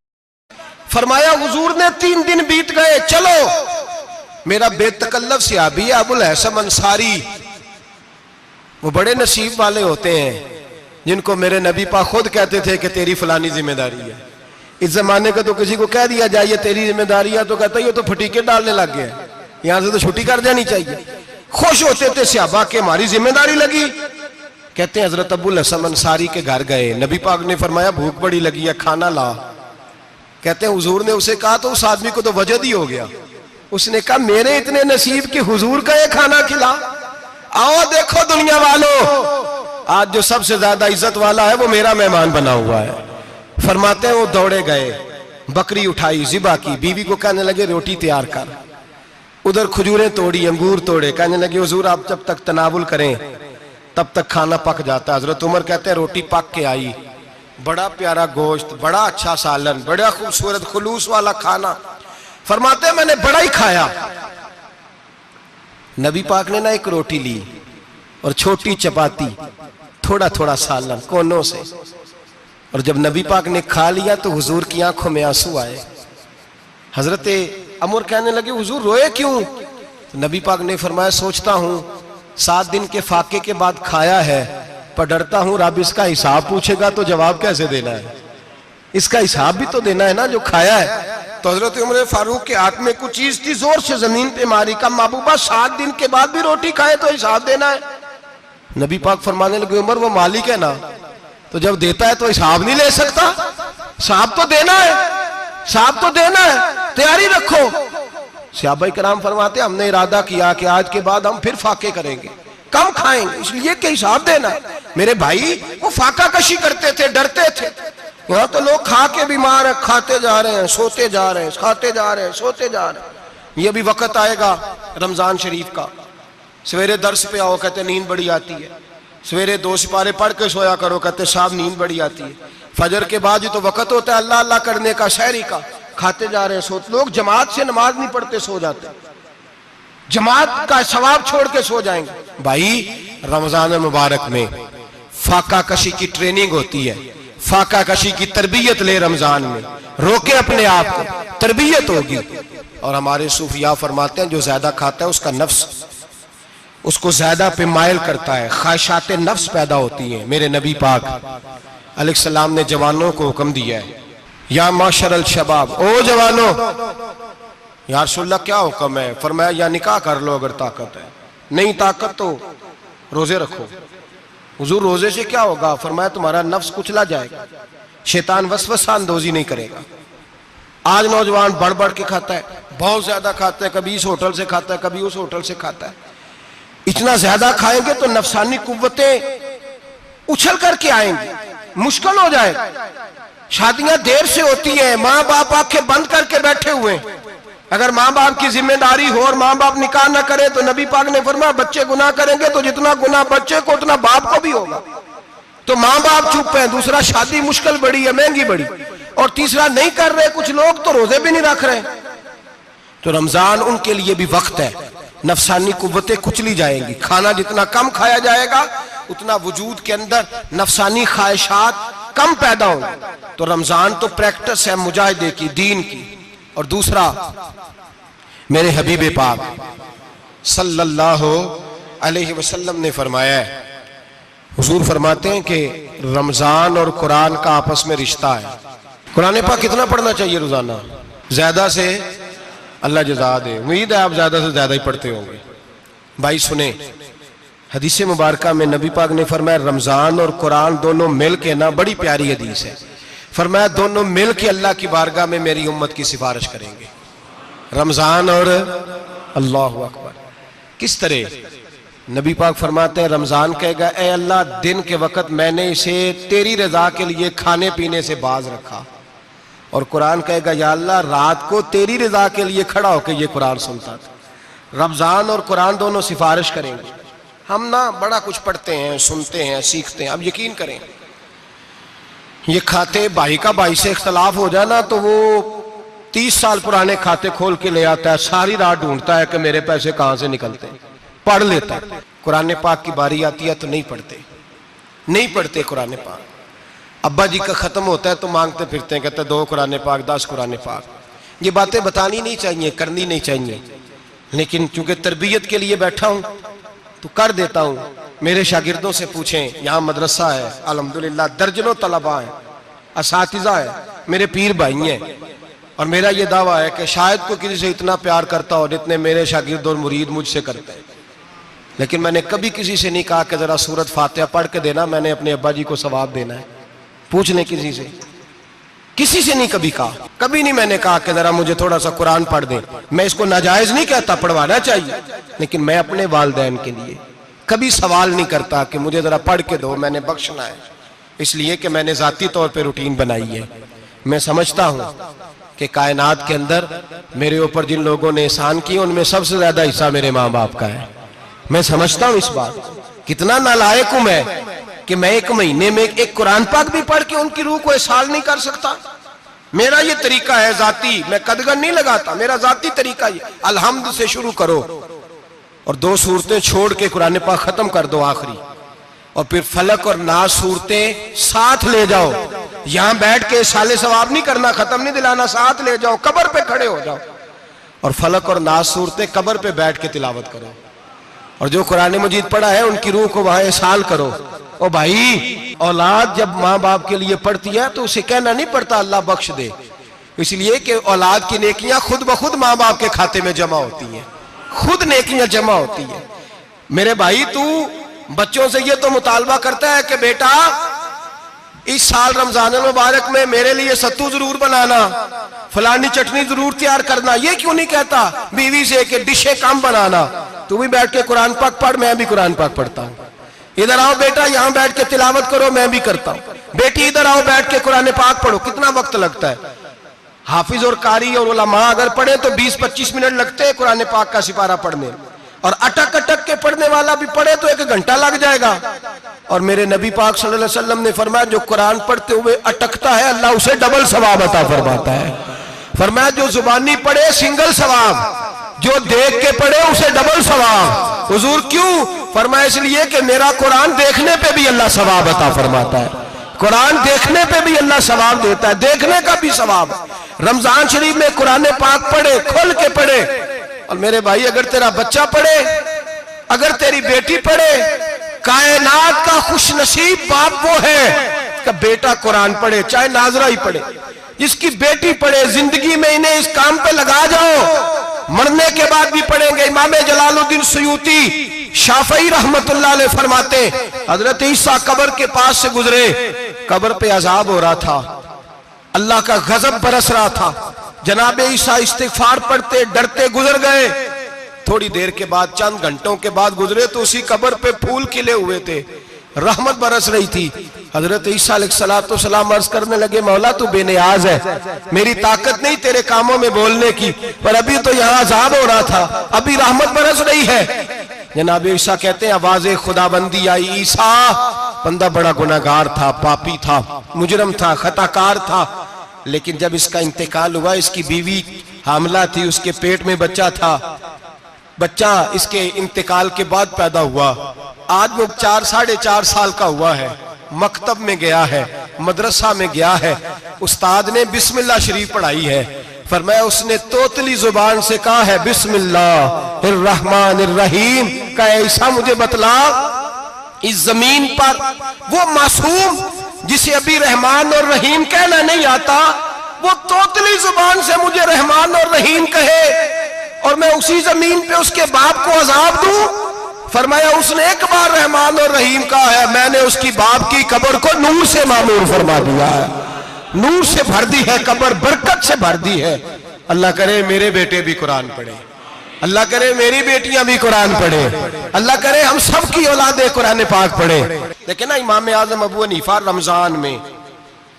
फरमाया हुजूर ने 3 दिन बीत गए, चलो। मेरा बेतकल्लफ सहाबी अबुल हसन अंसारी, वो बड़े नसीब वाले होते हैं जिनको मेरे नबी पाक खुद कहते थे कि तेरी फलानी जिम्मेदारी है। इस जमाने का तो किसी को कह दिया जाए ये तेरी जिम्मेदारी है तो कहता है ये तो फटीके डालने लग गया, यहां से तो छुट्टी कर देनी चाहिए। खुश होते थे सहाबा के हमारी जिम्मेदारी लगी। कहते हैं हजरत अबुल हसन अंसारी के घर गए, नबी पाक ने फरमाया भूख बड़ी लगी है, खाना ला। कहते हैं हुजूर ने उसे कहा तो उस आदमी को तो वजद ही हो गया। उसने कहा मेरे इतने नसीब कि हुजूर का ये खाना खिला। आओ देखो दुनिया वालों, आज जो सबसे ज्यादा इज्जत वाला है वो मेरा मेहमान बना हुआ है। फरमाते हैं वो दौड़े गए, बकरी उठाई, जिबा की, बीवी को कहने लगे रोटी तैयार कर। उधर खजूरें तोड़ी, अंगूर तोड़े, कहने लगे हुजूर आप जब तक तनावुल करें तब तक खाना पक जाता है। हजरत उमर कहते हैं रोटी पक के आई, बड़ा प्यारा गोश्त, बड़ा अच्छा सालन, बड़ा खूबसूरत खुलूस वाला खाना। फरमाते हैं मैंने बड़ा ही खाया। नबी पाक ने ना एक रोटी ली और छोटी चपाती, थोड़ा थोड़ा सालन कोनों से, और जब नबी पाक ने खा लिया तो हुजूर की आंखों में आंसू आए। हजरत अमर कहने लगे हुजूर रोए क्यों? तो नबी पाक ने फरमाया सोचता हूं 7 दिन के फाके के बाद खाया है, पर डरता हूं रब इसका हिसाब पूछेगा तो जवाब कैसे देना है, इसका हिसाब भी तो देना है ना जो खाया है। तो हजरत उमर फारूक के हाथ में कुछ चीज थी, जोर से जमीन पे मारी, का महबूबा 7 दिन के बाद भी रोटी खाए तो हिसाब देना है। नबी पाक फरमाने लगे उमर वो मालिक है ना, तो जब देता है तो हिसाब नहीं ले सकता, हिसाब तो देना है, हिसाब तो देना है, तैयारी रखो। सहाबा किराम फरमाते हमने इरादा किया कि आज के बाद हम फिर फाके करेंगे, कम खाएंगे, इसलिए कि हिसाब देना है। मेरे भाई वो फाका कशी करते थे, डरते थे। यहाँ तो लोग खा के बीमार है, खाते जा रहे हैं, सोते जा रहे हैं, खाते जा रहे हैं, सोते जा रहे हैं। ये भी वक्त आएगा रमजान शरीफ का, सवेरे दर्स पे आओ कहते नींद बड़ी आती है, सवेरे 2 सिपारे पढ़ के सोया करो कहते साहब नींद बड़ी आती है। फजर के बाद ही तो वक्त होता है अल्लाह अल्लाह करने का, शहरी का, खाते जा रहे हैं, सोते। लोग जमात से नमाज नहीं पढ़ते सो जाते, जमात का सवाब छोड़ के सो जाएंगे। भाई रमजान मुबारक में फाका कशी की ट्रेनिंग होती है, फाका कशी की तरबियत ले, रमजान में रोके अपने आप को, तरबियत होगी। और हमारे सूफिया फरमाते हैं जो ज्यादा खाता है उसका नफ्स उसको ज्यादा पे मायल करता है, ख्वाहिशात नफ्स पैदा होती हैं। मेरे नबी पाक अलैहिस्सलाम ने जवानों को हुक्म दिया है, या माशरल शबाब, ओ जवानों। या रसूलल्लाह क्या हुक्म है? फरमाया या निकाह कर लो अगर ताकत है, नहीं ताकत तो रोजे रखो। हुजूर रोजे से क्या होगा? फरमाया तुम्हारा नफ्स कुचला जाएगा, शैतान वसवसा अंदोजी नहीं करेगा। आज नौजवान बढ़ बढ़ के खाता है, बहुत ज्यादा खाता है, कभी इस होटल से खाता है, कभी उस होटल से खाता है। इतना ज्यादा खाएंगे तो नफसानी कुव्वतें उछल करके आएंगी, मुश्किल हो जाएगा। शादियां देर से होती हैं, माँ बाप आंखें बंद करके बैठे हुए हैं। अगर माँ बाप की जिम्मेदारी हो और माँ बाप निकाह ना करे तो नबी पाक ने फरमाया बच्चे गुनाह करेंगे तो जितना गुनाह बच्चे को उतना बाप को भी होगा। तो माँ बाप चुप है, दूसरा शादी मुश्किल बड़ी है, महंगी बड़ी, और तीसरा नहीं कर रहे कुछ लोग तो रोजे भी नहीं रख रहे। तो रमजान उनके लिए भी वक्त है, नफसानी कुव्वतें कुचली जाएंगी। खाना जितना कम खाया जाएगा उतना वजूद के अंदर नफसानी ख्वाहिशात कम पैदा होंगी। तो रमजान तो प्रैक्टिस है मुजाहिदे की, दीन की। और दूसरा मेरे हबीब पाक सल्लल्लाहु अलैहि वसल्लम ने फरमाया है, हुजूर फरमाते हैं कि रमजान और कुरान का आपस में रिश्ता है। कुरान पाक कितना पढ़ना चाहिए रोजाना? ज्यादा से अल्लाह जज़ा दे। उम्मीद है आप ज्यादा से ज्यादा ही पढ़ते होंगे। भाई सुने, हदीस मुबारक में नबी पाक ने फरमाया रमजान और कुरान दोनों मिल के ना, बड़ी प्यारी हदीस है, फरमाया दोनों मिल के अल्लाह की बारगाह में मेरी उम्मत की सिफारिश करेंगे। रमजान और अल्लाह अकबर। किस तरह? नबी पाक फरमाते हैं रमजान कहेगा ए अल्लाह दिन के वक्त मैंने इसे तेरी रजा के लिए खाने पीने से बाज रखा, और कुरान कहेगा या अल्लाह रात को तेरी रजा के लिए खड़ा होकर ये कुरान सुनता था। रमजान और कुरान दोनों सिफारिश करेंगे। हम ना बड़ा कुछ पढ़ते हैं, सुनते हैं, सीखते हैं। अब यकीन करें, ये खाते भाई का भाई से इख्तलाफ हो जाए ना तो वो 30 साल पुराने खाते खोल के ले आता है, सारी रात ढूंढता है कि मेरे पैसे कहां से निकलते हैं, पढ़ लेता है। कुरान पाक की बारी आती है तो नहीं पढ़ते कुरान पाक। अब्बा जी का खत्म होता है तो मांगते फिरते हैं, कहते 2 कुरान पाक 10 कुरान पाक। ये बातें बतानी नहीं चाहिए, करनी नहीं चाहिए, लेकिन चूंकि तरबियत के लिए बैठा हूं तो कर देता हूं। मेरे शागिर्दों से पूछें, यहाँ मदरसा है अल्हम्दुलिल्लाह, दर्जनों तलबा है, असातिज़ा है, मेरे पीर भाई हैं, और मेरा ये दावा है कि शायद कोई किसी से इतना प्यार करता हो जितने मेरे शागिर्द और मुरीद मुझसे करते हैं। लेकिन मैंने कभी किसी से नहीं कहा कि जरा सूरत फातिहा पढ़ के देना, मैंने अपने अब्बा जी को सवाब देना है। पूछ लें किसी से नहीं कभी कहा, कभी नहीं मैंने कहा कि जरा मुझे थोड़ा सा कुरान पढ़ दें। मैं इसको नाजायज नहीं कहता, पढ़वाना चाहिए, लेकिन मैं अपने वालिदैन के लिए कभी सवाल नहीं करता कि मुझे जरा पढ़ के दो, मैंने बख्शना है, इसलिए कि मैंने जाती तौर पे रूटीन बनाई है। मैं समझता हूं कि कायनात के अंदर मेरे ऊपर जिन लोगों ने एहसान किए उनमें सबसे ज्यादा हिस्सा मेरे माँ बाप का है। मैं समझता हूं इस बात। कितना नालायक हूं मैं कि मैं 1 महीने में एक कुरान पाक भी पढ़ के उनकी रूह को एहसास नहीं कर सकता। मेरा ये तरीका है जाती, मैं कदगन नहीं लगाता, मेरा जाती तरीका ये, अलहम्द से शुरू करो और 2 सूरतें छोड़ के कुरान पाक खत्म कर दो आखिरी, और फिर फलक और नास सूरतें साथ ले जाओ। यहां बैठ के साले सवाब नहीं करना, खत्म नहीं दिलाना, साथ ले जाओ, कब्र पे खड़े हो जाओ और फलक और नास सूरतें कब्र पे बैठ के तिलावत करो, और जो कुरान मजीद पढ़ा है उनकी रूह को वहां एहसास करो। ओ भाई, औलाद जब माँ बाप के लिए पढ़ती है तो उसे कहना नहीं पड़ता अल्लाह बख्श दे, इसलिए कि औलाद की नेकियां खुद ब खुद माँ बाप के खाते में जमा होती हैं, खुद नेकियां जमा होती हैं। मेरे भाई, तू बच्चों से ये तो मुतालबा करता है कि बेटा इस साल रमजान मुबारक में मेरे लिए सत्तू जरूर बनाना, फलानी चटनी जरूर तैयार करना, ये क्यों नहीं कहता बीवी से कि डिशे कम बनाना? तू भी बैठ के कुरान पाक पढ़, मैं भी कुरान पाक पढ़ता हूँ। इधर आओ बेटा, यहाँ बैठ के तिलावत करो, मैं भी करता हूँ। बेटी इधर आओ, बैठ के कुरान पाक पढ़ो। कितना वक्त लगता है? हाफिज और कारी और उलमा अगर पढ़े तो 20-25 मिनट लगते हैं कुरान पाक का सिपारा पढ़ने, और अटक अटक के पढ़ने वाला भी पढ़े तो 1 घंटा लग जाएगा। और मेरे नबी पाक सल्लल्लाहु अलैहि वसल्लम ने फरमाया जो कुरान पढ़ते हुए अटकता है अल्लाह उसे डबल सवाब अता फरमाता है। फरमाया जो जुबानी पढ़े सिंगल सवाब, जो देख के पढ़े उसे डबल सवाब। हुजूर क्यों? फरमाया इसलिए कि मेरा कुरान देखने पे भी अल्लाह सवाब अता फरमाता है, कुरान देखने पे भी अल्लाह सवाब देता है, देखने का भी सवाब। रमजान शरीफ में कुरान पाक पढ़े, खोल के पढ़े। और मेरे भाई, अगर तेरा बच्चा पढ़े, अगर तेरी बेटी पढ़े, कायनात का खुश नसीब बाप वो है कि बेटा कुरान पढ़े, चाहे नाजरा ही पढ़े, जिसकी बेटी पढ़े। जिंदगी में इन्हें इस काम पे लगा जाओ, मरने के बाद भी पढ़ेंगे। इमाम जलालुद्दीन सुयूती शाफई रहमतुल्लाह अलैह फरमाते, हजरत ईसा कब्र के पास से गुजरे, कब्र पे अजाब हो रहा था, अल्लाह का गजब बरस रहा था। जनाब ईसा इस्तिगफार पढ़ते डरते गुजर गए। थोड़ी देर के बाद, चंद घंटों के बाद गुजरे तो उसी कब्र पे फूल खिले हुए थे, रहमत बरस रही थी। हजरत ईसा अलैहिस्सलाम अर्ज करने लगे, मौला तू बेनियाज है, मेरी ताकत नहीं तेरे कामों में बोलने की, पर अभी तो यहाँ अजाब हो रहा था, अभी रहमत बरस रही है। जनाब ईसा कहते हैं आवाज़े खुदाबंदी आई, ईसा बंदा बड़ा गुनाहगार था, पापी था, मुजरम था, खताकार था, लेकिन जब इसका इंतकाल हुआ, इसकी बीवी हामला थी, उसके पेट में बच्चा था, बच्चा इसके इंतकाल के बाद पैदा हुआ। आज वो 4-4.5 साल का हुआ है, मकतब में गया है, मदरसा में गया है, उस्ताद ने बिस्मिल्लाह शरीफ पढ़ाई है। फरमाया उसने तोतली जुबान से कहा है बिस्मिल्लाहिर्रहमानिर्रहीम का, ऐसा मुझे बतला इस जमीन पर वो मासूम जिसे अभी रहमान और रहीम कहना नहीं आता, वो तोतली जुबान से मुझे रहमान और रहीम कहे और मैं उसी जमीन पे उसके बाप को अजाब दूं? फरमाया उसने एक बार रहमान और रहीम कहा है, मैंने उसकी बाप की कब्र को नूर से मामूर फरमा दिया है, नूर से भर दी है कब्र, बरकत से भर दी है। अल्लाह करे मेरे बेटे भी कुरान पढ़े, अल्लाह करे मेरी बेटियां भी कुरान पढ़े, अल्लाह करे हम सब की औलादे कुरान पाक पढ़े। लेकिन ना इमाम आजम अबू हनीफा रमजान में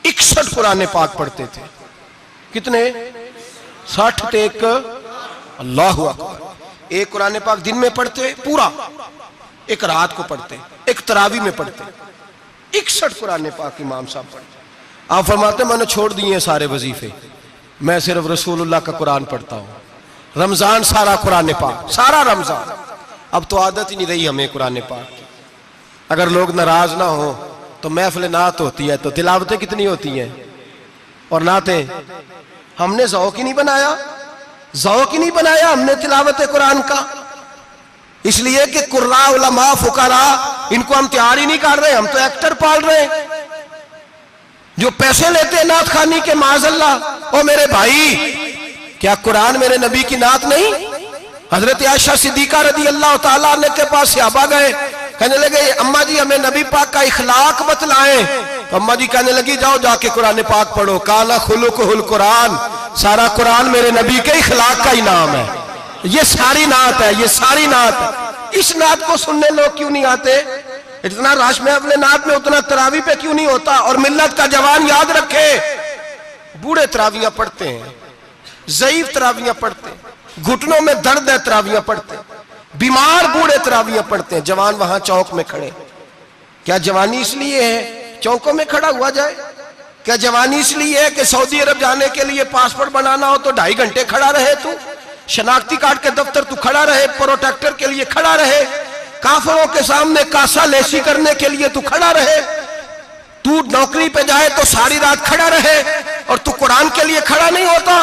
61 कुरान पाक पढ़ते थे। कितने? 60 थे एक। अल्लाह अकबर। एक कुरान पाक दिन में पढ़ते पूरा, एक रात को पढ़ते, एक तरावी में पढ़ते। 61 कुरान पाक इमाम साहब पढ़ते। आप फरमाते मैंने छोड़ दिए सारे वजीफे, मैं सिर्फ रसूलुल्लाह का कुरान पढ़ता हूं। रमजान सारा कुरान पाक, सारा रमजान। अब तो आदत ही नहीं रही हमें कुरान पाक की। अगर लोग नाराज ना हो तो महफिल नात होती है तो तिलावतें कितनी होती हैं, और नाते हमने ज़ौक़ ही नहीं बनाया, ज़ौक़ ही नहीं बनाया हमने तिलावत कुरान का। इसलिए कि कुर्रा उलमा फुकरा इनको हम तैयार ही नहीं कर रहे, हम तो एक्टर पाल रहे हैं जो पैसे लेते हैं नात खानी के। माज़अल्लाह। ओ मेरे भाई, क्या कुरान मेरे नबी की नात नहीं? हजरत आयशा सिद्दीका रज़ी अल्लाह तआला अन्हा के पास सहाबा गए, कहने लगे अम्मा जी हमें नबी पाक का इखलाक बतलाएं। तो अम्मा जी कहने लगी जाओ जाके कुरान पाक पढ़ो, काला खुलुकुहुल कुरान, सारा कुरान मेरे नबी के इखलाक का ही नाम है। ये सारी नात है, ये सारी नात है। इस नात को सुनने लोग क्यों नहीं आते? इतना राश में अपने नात में उतना तरावी पे क्यों नहीं होता? और मिल्लत का जवान याद रखे, बूढ़े तरावियां पढ़ते हैं, ज़ईफ तरावियां पढ़ते हैं, घुटनों में दर्द है तरावियां पढ़ते हैं, बीमार बूढ़े तरावियां पढ़ते हैं, जवान वहां चौक में खड़े। क्या जवानी इसलिए है चौकों में खड़ा हुआ जाए? क्या जवानी इसलिए है कि सऊदी अरब जाने के लिए पासपोर्ट बनाना हो तो 2.5 घंटे खड़ा रहे तू, शनाख्ती कार्ड के दफ्तर तू खड़ा रहे, प्रोटेक्टर के लिए खड़ा रहे, काफिरों के सामने कासा लेसी करने के लिए तू खड़ा रहे, तू नौकरी पे जाए तो सारी रात खड़ा रहे, और तू कुरान के लिए खड़ा नहीं होता?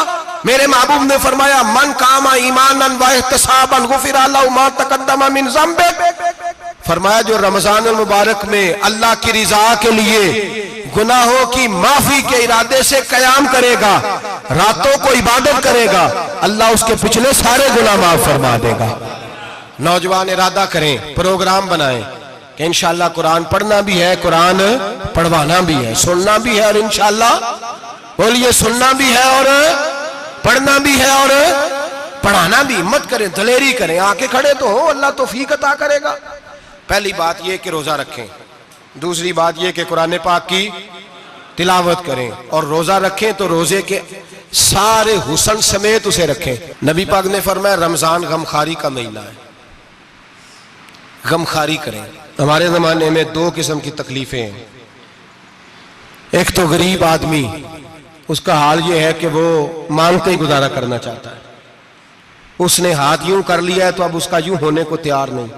मेरे महबूब ने फरमाया मन कामा ईमानन व इहतिसाबन गुफिरा लहु मा तक़द्दम मिन ज़ंबि। फरमाया जो रमजान मुबारक में अल्लाह की रिजा के लिए गुनाहों की माफी के इरादे से कयाम करेगा, रातों को इबादत करेगा, अल्लाह उसके पिछले सारे गुनाह माफ फरमा देगा। नौजवान इरादा करें, प्रोग्राम बनाएं कि इंशाअल्लाह कुरान पढ़ना भी है, कुरान पढ़वाना भी है, सुनना भी है, और इंशाअल्लाह बोलिए सुनना भी है और पढ़ना भी है और पढ़ाना भी। हिम्मत करें, दलेरी करें, आके खड़े तो हो, अल्लाह तौफीक अता करेगा। पहली बात यह कि रोजा रखें, दूसरी बात यह कि कुरान पाक की तिलावत करें, और रोजा रखें तो रोजे के सारे हुस्न समेत उसे रखें। नबी पाक ने फरमाया रमजान गमखारी का महीना है, गमखारी करें। हमारे जमाने में 2 किस्म की तकलीफें हैं। एक तो गरीब आदमी, उसका हाल यह है कि वो मांगते ही गुजारा करना चाहता है, उसने हाथ यूं कर लिया है तो अब उसका यूं होने को तैयार नहीं।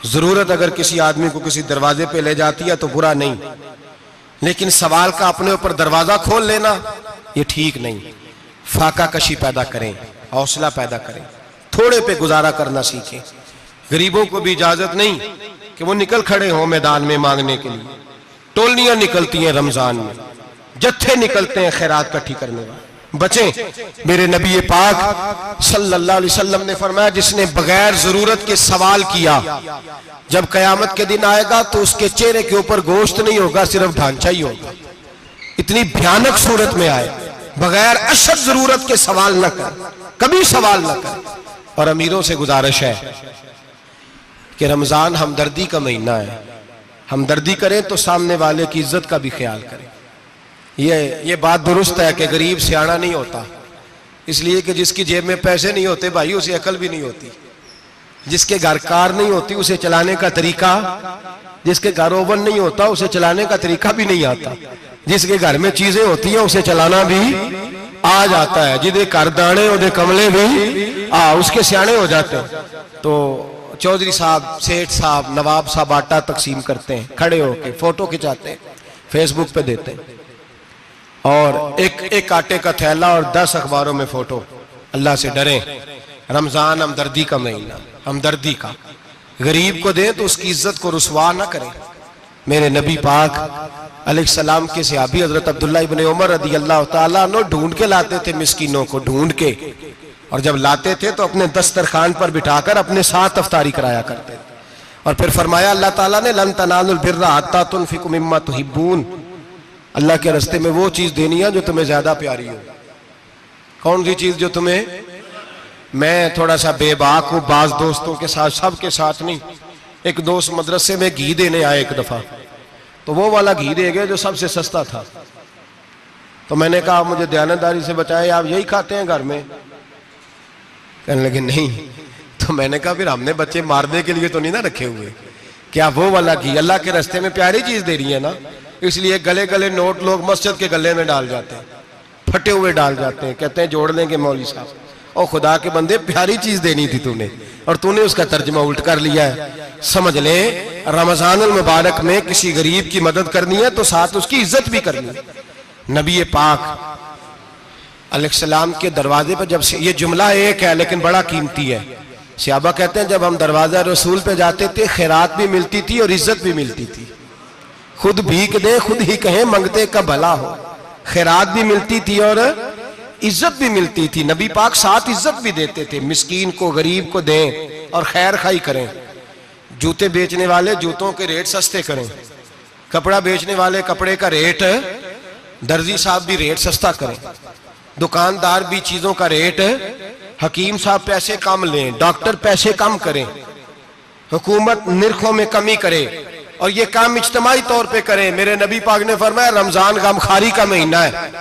जरूरत अगर किसी आदमी को किसी दरवाजे पे ले जाती है तो बुरा नहीं, लेकिन सवाल का अपने ऊपर दरवाजा खोल लेना ये ठीक नहीं। फाका कशी पैदा करें, हौसला पैदा करें, थोड़े पे गुजारा करना सीखें। गरीबों को भी इजाजत नहीं कि वो निकल खड़े हों मैदान में मांगने के लिए। टोलियां निकलती हैं रमजान में, जत्थे निकलते हैं खैरात इकट्ठी करने वाले। बचें। मेरे नबी पाक सल्लल्लाहु अलैहि वसल्लम ने फरमाया जिसने बगैर जरूरत के सवाल किया, जब कयामत के दिन आएगा तो उसके चेहरे के ऊपर गोश्त नहीं होगा, सिर्फ ढांचा ही होगा। इतनी भयानक सूरत में आए, बगैर अशद जरूरत के सवाल न कर, कभी सवाल न कर। और अमीरों से गुजारिश है कि रमजान हमदर्दी का महीना है, हमदर्दी करें तो सामने वाले की इज्जत का भी ख्याल करें। ये बात दुरुस्त है कि गरीब सियाना नहीं होता, इसलिए कि जिसकी जेब में पैसे नहीं होते भाई उसे अकल भी नहीं होती। जिसके घर कार नहीं होती उसे चलाने का तरीका, जिसके घर ओवन नहीं होता उसे चलाने का तरीका भी नहीं आता। जिसके घर में चीजें होती हैं उसे चलाना भी आ जाता है। जिदे घर दाने ओदे कमले भी उसके सियाने हो जाते हैं। तो चौधरी साहब, सेठ साहब, नवाब साहब आटा तकसीम करते हैं, खड़े होके फोटो खिंचाते हैं, फेसबुक पे देते हैं, और एक आटे का थैला और 10 अखबारों में फोटो। अल्लाह से डरें। रमजान हमदर्दी का महीना, हमदर्दी का। गरीब को दें तो उसकी इज्जत को रुसवा ना करें। मेरे नबी पाक अलैहिस्सलाम के सहाबी हजरत अब्दुल्ला इब्ने उमर रदी अल्लाह ताला अन्हु ढूंढ के लाते थे मिस्कीनों को, ढूंढ के, और जब लाते थे तो अपने दस्तरखान पर बिठाकर अपने साथ अफ्तारी कराया करते थे। और फिर फरमाया अल्लाह ताला ने लन तनालुल बिर्रा हत्ता तुनफिकु मिम्मा तुहिब्बून, अल्लाह के रास्ते में वो चीज देनी है जो तुम्हें ज्यादा प्यारी हो। कौन सी चीज जो तुम्हें, मैं थोड़ा सा बेबाक हूं, बाज दोस्तों के साथ, सबके साथ नहीं। एक दोस्त मदरसे में घी देने आए एक दफा, तो वो वाला घी दे गए जो सबसे सस्ता था। तो मैंने कहा मुझे दयानतदारी से बचाए, आप यही खाते हैं घर में? कहने लगे नहीं। तो मैंने कहा फिर हमने बच्चे मारने के लिए तो नहीं ना रखे हुए, क्या वो वाला घी अल्लाह के रास्ते में प्यारी चीज दे रही है ना, इसलिए गले गले नोट लोग मस्जिद के गले में डाल जाते हैं, फटे हुए डाल जाते हैं, कहते हैं जोड़ लेंगे मौलवी साहब। और खुदा के बंदे प्यारी चीज देनी थी तूने, और तूने उसका तर्जुमा उल्ट कर लिया है। समझ ले रमजानुल मुबारक में किसी गरीब की मदद करनी है तो साथ उसकी इज्जत भी करनी है। नबी पाक अलैहिस्सलाम के दरवाजे पर जब से, ये जुमला एक है लेकिन बड़ा कीमती है, सहाबा कहते हैं जब हम दरवाजा रसूल पे जाते थे खैरात भी मिलती थी और इज्जत भी मिलती थी। खुद भीख दे खुद ही कहें मंगते का भला हो, खैरात भी मिलती थी और इज्जत भी मिलती थी। नबी पाक साथ इज्जत भी देते थे, मिस्कीन को गरीब को दें और खैर खाई करें। जूते बेचने वाले जूतों के रेट सस्ते करें, कपड़ा बेचने वाले कपड़े का रेट, दर्जी साहब भी रेट सस्ता करें, दुकानदार भी चीजों का रेट, हकीम साहब पैसे कम लें, डॉक्टर पैसे कम करें, हुकूमत निर्खों में कमी करे, और ये काम इज्तिमाई तौर पे करें। मेरे नबी पाक ने फरमाया रमजान गमखारी का महीना है,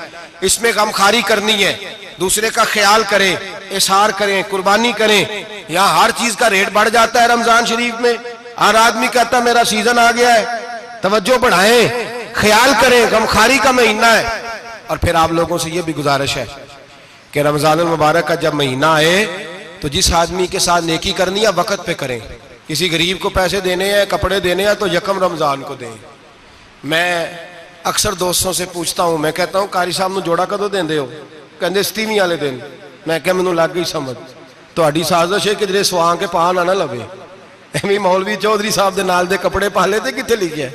इसमें गमखारी करनी है, दूसरे का ख्याल करें, इशार करें, कुर्बानी करें। यहाँ हर चीज का रेट बढ़ जाता है रमजान शरीफ में। हर आदमी कहता मेरा सीजन आ गया है, तवज्जो बढ़ाएं, ख्याल करें, गमखारी का महीना है। और फिर आप लोगों से ये भी गुजारिश है कि रमजानुल मुबारक का जब महीना आए तो जिस आदमी के साथ नेकी करनी है वक्त पे करें। किसी गरीब को पैसे देने हैं, कपड़े देने हैं तो यकम रमजान को दें। मैं अक्सर दोस्तों से पूछता हूं, मैं कहता हूं कारी साहब नूं जोड़ा कदों देंदे हो? कहंदे 27वीं वाले दिन। मैं क्या मैनूं लग गई समझ, तुहाडी साजिश है कि ਜਿਹੜੇ ਸਵਾ ਕੇ ਪਾ ਨਾ ਲਵੇ। ਐਵੇਂ ਮੌਲਵੀ ਚੌਧਰੀ ਸਾਹਿਬ ਦੇ ਨਾਲ ਦੇ ਕੱਪੜੇ ਪਾ ਲੇ ਤੇ ਕਿੱਥੇ ਲਿਖਿਆ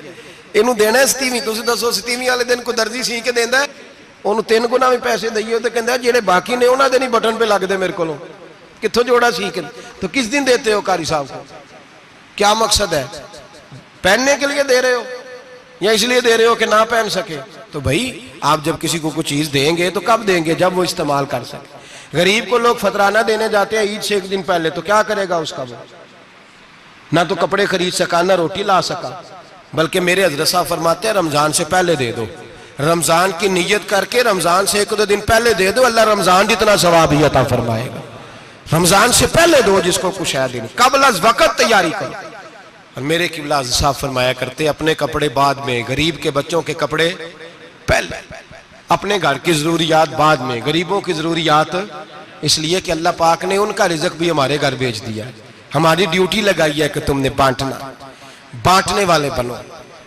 ਇਹਨੂੰ ਦੇਣਾ 27ਵੀਂ? ਤੁਸੀਂ ਦੱਸੋ 27ਵੀਂ ਵਾਲੇ ਦਿਨ ਕੋਈ ਦਰਜੀ ਸੀ ਕੇ ਦਿੰਦਾ? ਉਹਨੂੰ 3 ਗੁਣਾ ਵੀ ਪੈਸੇ ਦਈਏ ਤੇ ਕਹਿੰਦਾ ਜਿਹੜੇ ਬਾਕੀ ਨੇ ਉਹਨਾਂ ਦੇ ਨਹੀਂ ਬਟਨ पे ਲੱਗਦੇ ਮੇਰੇ ਕੋਲੋਂ, कित्थों जोड़ा सी के? तो किस दिन देते हो कारी साहब को? क्या मकसद है? पहनने के लिए दे रहे हो या इसलिए दे रहे हो कि ना पहन सके? तो भाई आप जब किसी को कुछ चीज देंगे तो कब देंगे? जब वो इस्तेमाल कर सके। गरीब को लोग फतराना देने जाते हैं ईद से एक दिन पहले, तो क्या करेगा उसका? वो ना तो कपड़े खरीद सका ना रोटी ला सका। बल्कि मेरे हजरत साहब फरमाते हैं रमजान से पहले दे दो, रमजान की नीयत करके रमजान से 1-2 दिन पहले दे दो, अल्लाह रमजान जितना सवाब ही अता फरमाएगा। रमजान से पहले दो जिसको कुछ है दिन, कबल अज़ वक़्त तैयारी करो। और मेरे किबला साहब फरमाया करते अपने कपड़े बाद में, गरीब के बच्चों के कपड़े पहले, अपने घर की जरूरियात बाद में, गरीबों की जरूरियात इसलिए कि अल्लाह पाक ने उनका रिज़्क़ भी हमारे घर भेज दिया। हमारी ड्यूटी लगाई है कि तुमने बांटना, बांटने वाले बनो।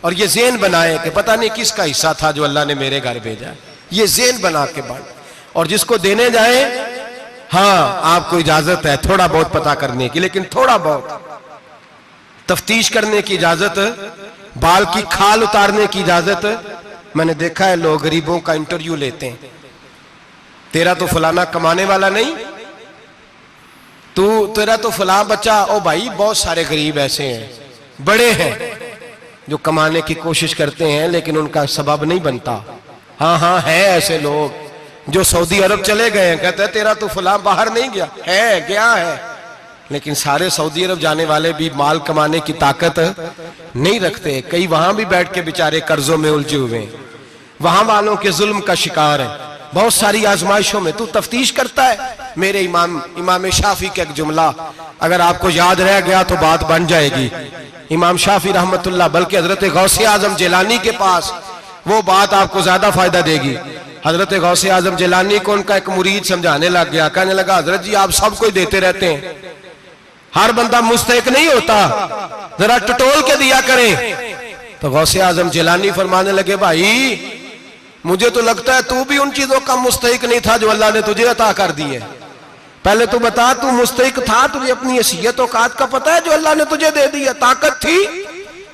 और ये ज़हन बनाए कि पता नहीं किसका हिस्सा था जो अल्लाह ने मेरे घर भेजा, ये ज़हन बना के बांट। और जिसको देने जाए, हाँ आपको इजाजत है थोड़ा बहुत पता करने की, लेकिन थोड़ा बहुत तफ्तीश करने की इजाजत, बाल की खाल उतारने की इजाजत। मैंने देखा है लोग गरीबों का इंटरव्यू लेते हैं, तेरा तो फलाना कमाने वाला नहीं, तू तेरा तो फला बच्चा। ओ भाई बहुत सारे गरीब ऐसे हैं, बड़े हैं जो कमाने की कोशिश करते हैं लेकिन उनका सबब नहीं बनता। हाँ हाँ है ऐसे लोग जो सऊदी अरब चले गए हैं, कहते हैं तेरा तो फला बाहर नहीं गया, है गया है, लेकिन सारे सऊदी अरब जाने वाले भी माल कमाने की ताकत नहीं रखते। कई वहां भी बैठ के बेचारे कर्जों में उलझे हुए हैं, वहां वालों के जुल्म का शिकार है। बहुत सारी आजमाइशों में तू तफ्तीश करता है। मेरे इमाम शाफी का एक जुमला अगर आपको याद रह गया तो बात बन जाएगी। इमाम शाफी रहमतुल्लाह, बल्कि हजरत गौसे आजम जिलानी के पास वो बात आपको ज्यादा फायदा देगी। हजरत गौसे आजम जिलानी को उनका एक मुरीद समझाने लग गया, कहने लगा हजरत जी आप सबको देते रहते हैं, हर बंदा मुस्तहिक नहीं होता, जरा टटोल के दिया करें। तो गौसे आजम जिलानी फरमाने लगे भाई मुझे तो लगता है तू भी उन चीजों का मुस्तहिक नहीं था जो अल्लाह ने तुझे अता कर दी है। पहले तो बता तू मुस्तहिक था, तुझे अपनी हैसियत औकात का पता है जो अल्लाह ने तुझे दे दी है? ताकत थी,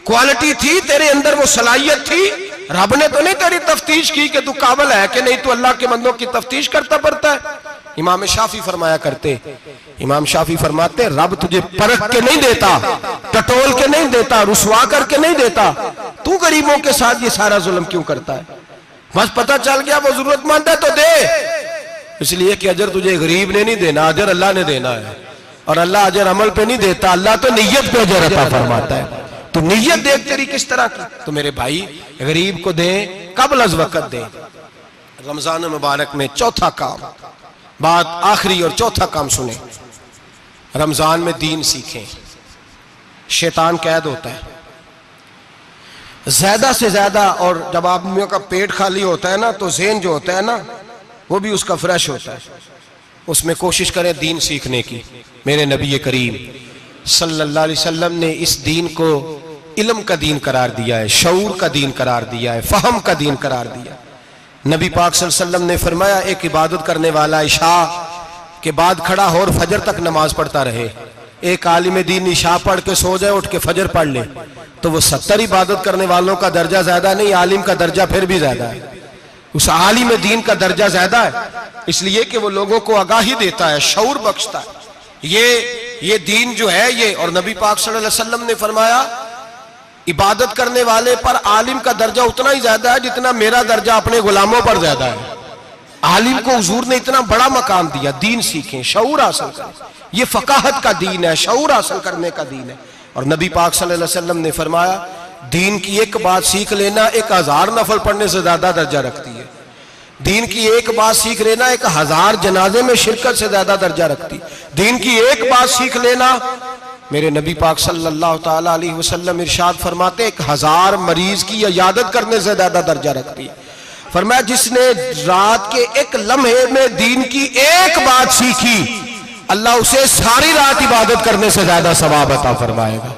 क्वालिटी थी तेरे अंदर, वो सलाहियत थी, रब ने तो नहीं तेरी तफ्तीश की कि तू काबिल है कि नहीं, तू अल्लाह के बंदों की तफ्तीश करता पड़ता है। इमाम शाफी फरमाया करते, इमाम शाफी फरमाते रब तुझे परख के नहीं देता, टटोल के नहीं देता, रुसवा करके नहीं देता, तू गरीबों के साथ ये सारा जुल्म क्यों करता है? बस पता चल गया वो जरूरतमंद है तो दे, इसलिए कि अजर तुझे गरीब ने नहीं देना, अजर अल्लाह ने देना है। और अल्लाह अजर अमल पे नहीं देता, अल्लाह तो नियत पे अजर अता फरमाता है। तो नियत देख तेरी किस तरह की। तो मेरे भाई गरीब को दे, कबल अज वक़्त दे। रमजान मुबारक में चौथा काम, बात आखिरी और चौथा काम सुने, रमजान में दीन सीखें। शैतान कैद होता है ज्यादा से ज्यादा, और जब आदमियों का पेट खाली होता है ना तो ज़हन जो होता है ना वो भी उसका फ्रेश होता है। उसमें कोशिश करें दीन सीखने की। मेरे नबी करीम सल्लल्लाहु अलैहि वसल्लम ने इस दीन को इल्म का दीन करार दिया है, शऊर का दीन करार दिया है, फहम का दीन करार दिया। नबी पाक सल्लल्लाहु अलैहि वसल्लम ने फरमाया एक इबादत करने वाला इशा के बाद खड़ा हो और फजर तक नमाज पढ़ता रहे। एक आलिम दीन इशा पढ़ के सो जाए, उठ के फजर पढ़ ले, तो वो 70 इबादत करने वालों का दर्जा ज्यादा नहीं, आलिम का दर्जा फिर भी ज्यादा है। उस आलिम दीन का दर्जा ज्यादा है, इसलिए कि वो लोगों को आगाही देता है, शऊर बख्शता है। ये दीन जो है ये, और नबी पाक सल्लल्लाहु अलैहि वसल्लम ने फरमाया इबादत करने वाले पर आलिम का दर्जा उतना ही ज्यादा है जितना मेरा दर्जा अपने गुलामों पर ज्यादा है। आलिम को हुजूर ने इतना बड़ा मकाम दिया। दीन सीखें, शऊर हासिल करें, ये फकाहत का दीन है, शऊर हासिल करने का दीन है। और नबी पाक सल्लल्लाहु अलैहि वसल्लम ने फरमाया दीन की एक बात सीख लेना 1000 नफल पढ़ने से ज्यादा दर्जा रखती है। दीन की एक बात सीख लेना 1000 जनाजे में शिरकत से ज्यादा दर्जा रखती। दीन की एक बात सीख लेना, मेरे नबी पाक सल्लल्लाहु ताला अलैहि वसल्लम इरशाद फरमाते 1000 मरीज की इयादत करने से ज्यादा दर्जा रखती है। फरमाया जिसने रात के एक लम्हे में दीन की एक बात सीखी, अल्लाह उसे सारी रात इबादत करने से ज्यादा सवाब अता फरमाएगा।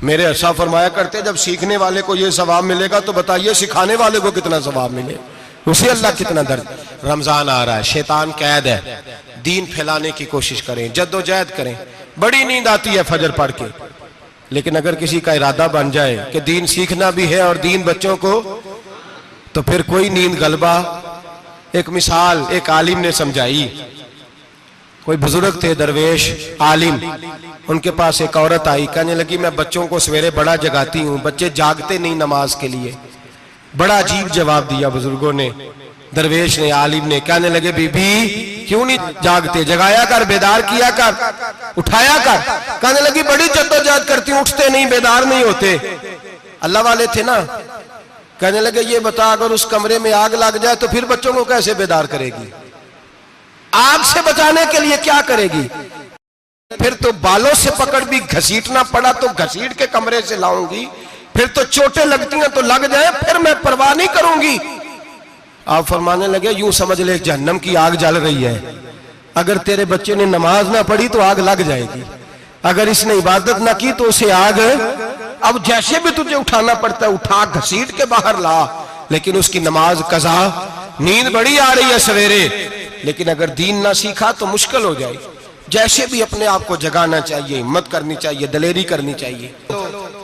मेरे ऐसा फरमाया करते जब सीखने वाले को यह सवाब मिलेगा तो बताइए सिखाने वाले को कितना सवाब मिले, उसे अल्लाह कितना दर्द। रमजान आ रहा है, शैतान कैद है, दीन फैलाने की कोशिश करें, जद्दोजहद करें। बड़ी नींद आती है फजर पढ़ के, लेकिन अगर किसी का इरादा बन जाए कि दीन सीखना भी है और दीन बच्चों को, तो फिर कोई नींद गलबा। एक मिसाल एक आलिम ने समझाई। कोई बुजुर्ग थे, दरवेश आलिम, उनके पास एक औरत आई, कहने लगी मैं बच्चों को सवेरे बड़ा जगाती हूँ, बच्चे जागते नहीं नमाज के लिए। बड़ा अजीब जवाब दिया बुजुर्गों ने, दरवेश ने, आलिम ने। कहने लगे बीबी क्यों नहीं जागते, जगाया कर, बेदार किया कर, उठाया कर। कहने लगी बड़ी जद्दोजहद करती हूँ, उठते नहीं, बेदार नहीं होते। अल्लाह वाले थे ना। कहने लगे ये बता अगर उस कमरे में आग लग जाए तो फिर बच्चों को कैसे बेदार करेगी? आग से बचाने के लिए क्या करेगी? फिर तो बालों से पकड़ भी घसीटना पड़ा तो घसीट के कमरे से लाऊंगी, फिर तो चोटें लगती हैं तो लग जाए, फिर मैं परवाह नहीं करूंगी। आप फरमाने लगे यूं समझ ले जहन्नम की आग जल रही है, अगर तेरे बच्चे ने नमाज ना पढ़ी तो आग लग जाएगी, अगर इसने इबादत ना की तो उसे आग, अब जैसे भी तुझे उठाना पड़ता है उठा घसीट के बाहर ला, लेकिन उसकी नमाज कज़ा। नींद बड़ी आ रही है सवेरे, लेकिन अगर दीन ना सीखा तो मुश्किल हो जाए। जैसे भी अपने आप को जगाना चाहिए, हिम्मत करनी चाहिए, दलेरी करनी चाहिए।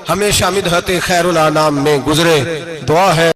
हमेशा मिदहत खैरुल अनाम में गुजरे, दुआ है।